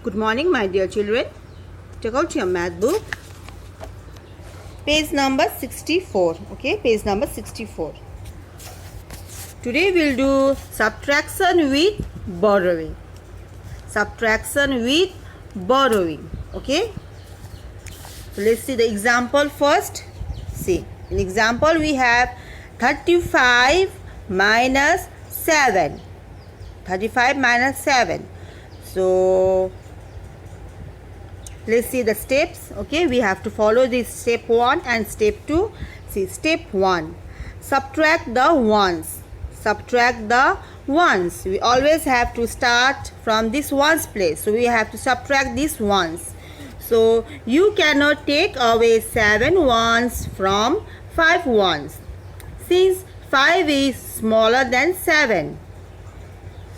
Good morning, my dear children. Take out your math book. Page number 64. Okay, page number 64. Today we'll do subtraction with borrowing. Subtraction with borrowing. Okay. So let's see the example first. See, in example we have 35 minus 7. 35 minus 7. So let's see the steps. Okay, we have to follow this step 1 and step 2. See, step 1, subtract the ones. Subtract the ones. We always have to start from this ones place, so we have to subtract these ones. So you cannot take away 7 ones from 5 ones, since 5 is smaller than 7.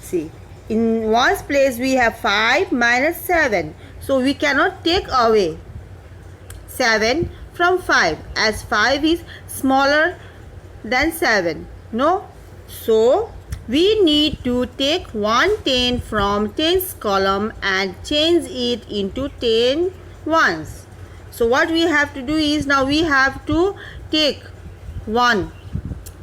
See, in ones place we have 5 minus 7. So we cannot take away 7 from 5, as 5 is smaller than 7. No? So we need to take 110 from tens column and change it into 10 ones. So what we have to do is, now we have to take 1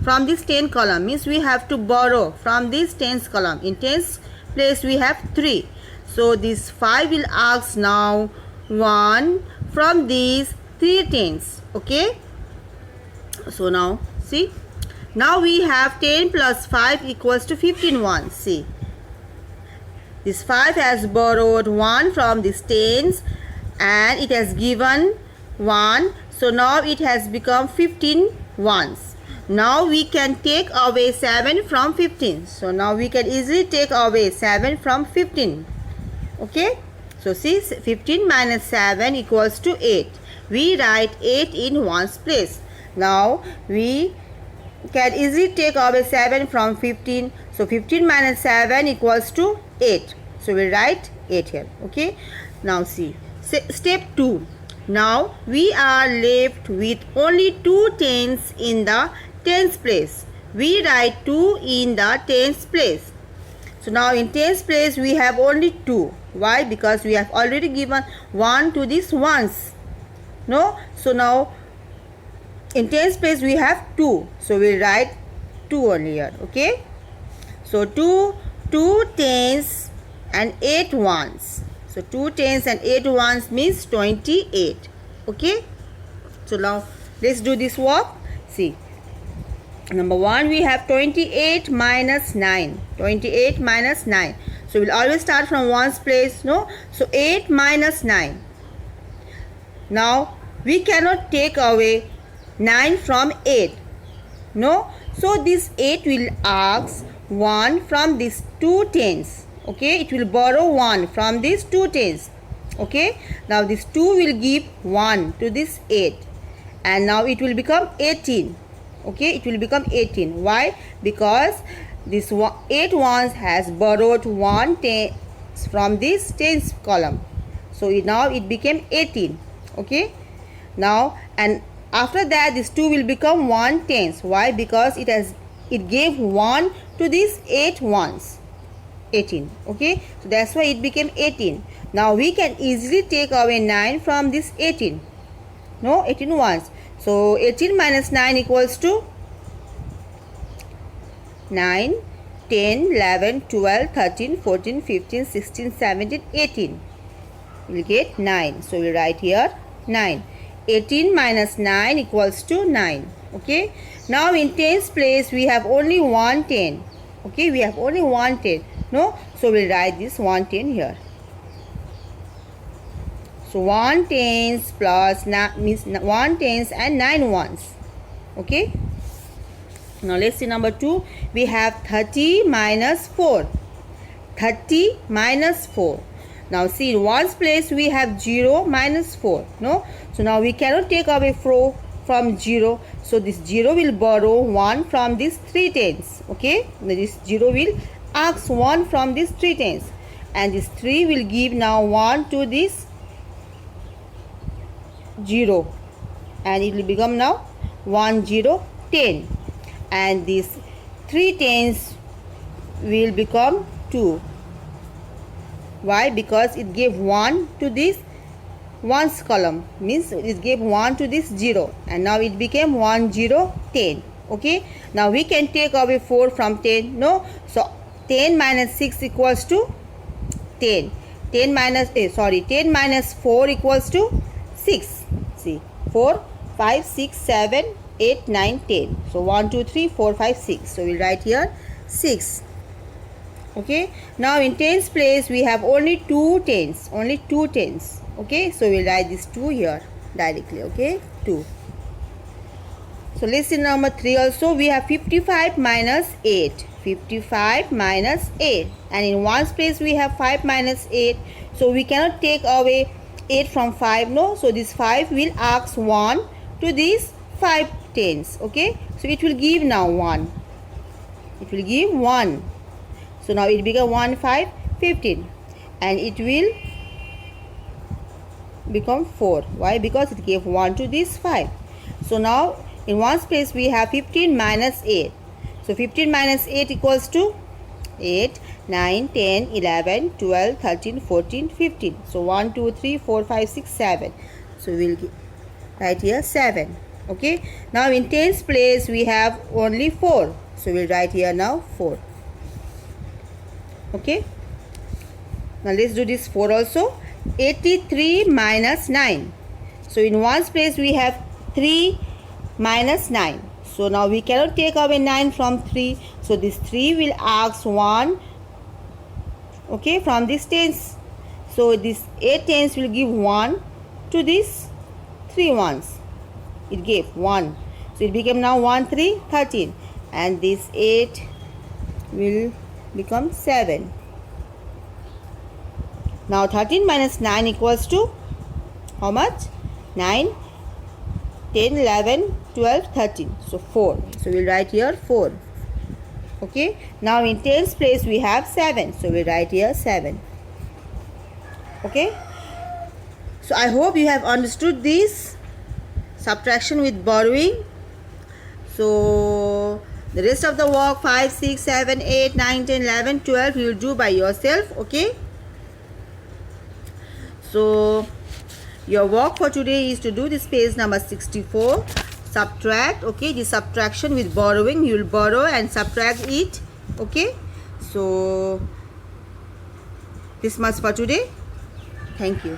from this 10 column, means we have to borrow from this tens column. In tens place we have 3. So this 5 will ask now 1 from these 3 tens. Okay. So now see, now we have 10 plus 5 equals to 15 ones. See, this 5 has borrowed 1 from these tens and it has given 1. So now it has become 15 ones. Now we can take away 7 from 15. So now we can easily take away 7 from 15. Okay, so see, 15 minus 7 equals to 8. We write 8 in ones place. Now we can easily take away 7 from 15. So 15 minus 7 equals to 8. So we write 8 here. Okay, now see, step 2. Now we are left with only 2 tens in the tens place. We write 2 in the tens place. So now in tens place we have only 2. Why? Because we have already given 1 to these ones. No? So now in tens place we have 2. So we write 2 only here. Okay? So 2 tens and 8 ones. So 2 tens and 8 ones means 28. Okay? So now let's do this work. See, number 1 we have 28 minus 9. 28 minus 9. So we'll always start from ones place. No? So 8 minus 9. Now we cannot take away 9 from 8. No? So this 8 will ask 1 from these 2 tens. Okay? It will borrow 1 from these 2 tens. Okay? Now this 2 will give 1 to this 8. And now it will become 18. Okay? It will become 18. Why? Because this 8 ones has borrowed 1 tens from this tens column. So now it became 18. Okay? Now, and after that this 2 will become 1 tens. Why? Because it gave 1 to these 8 ones. 18. Okay? So that's why it became 18. Now we can easily take away 9 from this 18. No? 18 ones. So 18 minus 9 equals to 9, 10, 11, 12, 13, 14, 15, 16, 17, 18. We'll get 9. So we'll write here 9. 18 minus 9 equals to 9. Okay. Now in tens place we have only 1 10. Okay. We have only 1 10. No. So we'll write this 1 10 here. So 1 tens plus means 1 tens and 9 ones. Okay. Now let's see number 2. We have 30 minus 4. 30 minus 4. Now see, in ones place we have 0 minus 4. No? So now we cannot take away 4 from 0. So this 0 will borrow 1 from these 3 tens. Okay? This 0 will ask 1 from these 3 tens. And this 3 will give now 1 to this 0. And it will become now 1 0 10. And these 3 tens will become 2. Why? Because it gave 1 to this ones column, means it gave 1 to this 0, and now it became 1 0 10. Okay, now we can take away 4 from 10. No, so 10 minus 6 equals to 10. 10 minus 4 equals to 6. See, 4 5 6 7 8 9 10. So 1 2 3 4 5 6. So we'll write here 6. Okay, now in tens place we have only 2 tens, okay, so we'll write this 2 here directly. Okay, 2. So lesson number 3 also, we have 55 minus 8, and in ones place we have 5 minus 8, so we cannot take away 8 from 5. No, so this 5 will ask 1 to these 5 tens. Okay, so it will give now 1, so now it become 1 5 15, and it will become 4. Why? Because it gave 1 to this 5. So now in ones place we have 15 minus 8. So 15 minus 8 equals to 8, 9, 10, 11, 12, 13, 14, 15. So 1, 2, 3, 4, 5, 6, 7. So we'll write here 7. Okay. Now in tens place we have only 4. So we'll write here now 4. Okay. Now let's do this 4 also. 83 minus 9. So in ones place we have 3 minus 9. So now we cannot take away 9 from 3. So this 3 will ask 1, okay, from this tens. So this 8 tens will give 1 to this 3 ones. It gave 1. So it became now 1 3 13, and this 8 will become 7. Now 13 minus 9 equals to how much? 9, 10, 11, 12, 13. So 4. So we'll write here 4. Okay. Now in tens place we have 7. So we'll write here 7. Okay. So I hope you have understood this subtraction with borrowing. So the rest of the work 5, 6, 7, 8, 9, 10, 11, 12 you will do by yourself. Okay. So your work for today is to do this page number 64. Subtract. Okay, the subtraction with borrowing. You will borrow and subtract it. Okay. So this much for today. Thank you.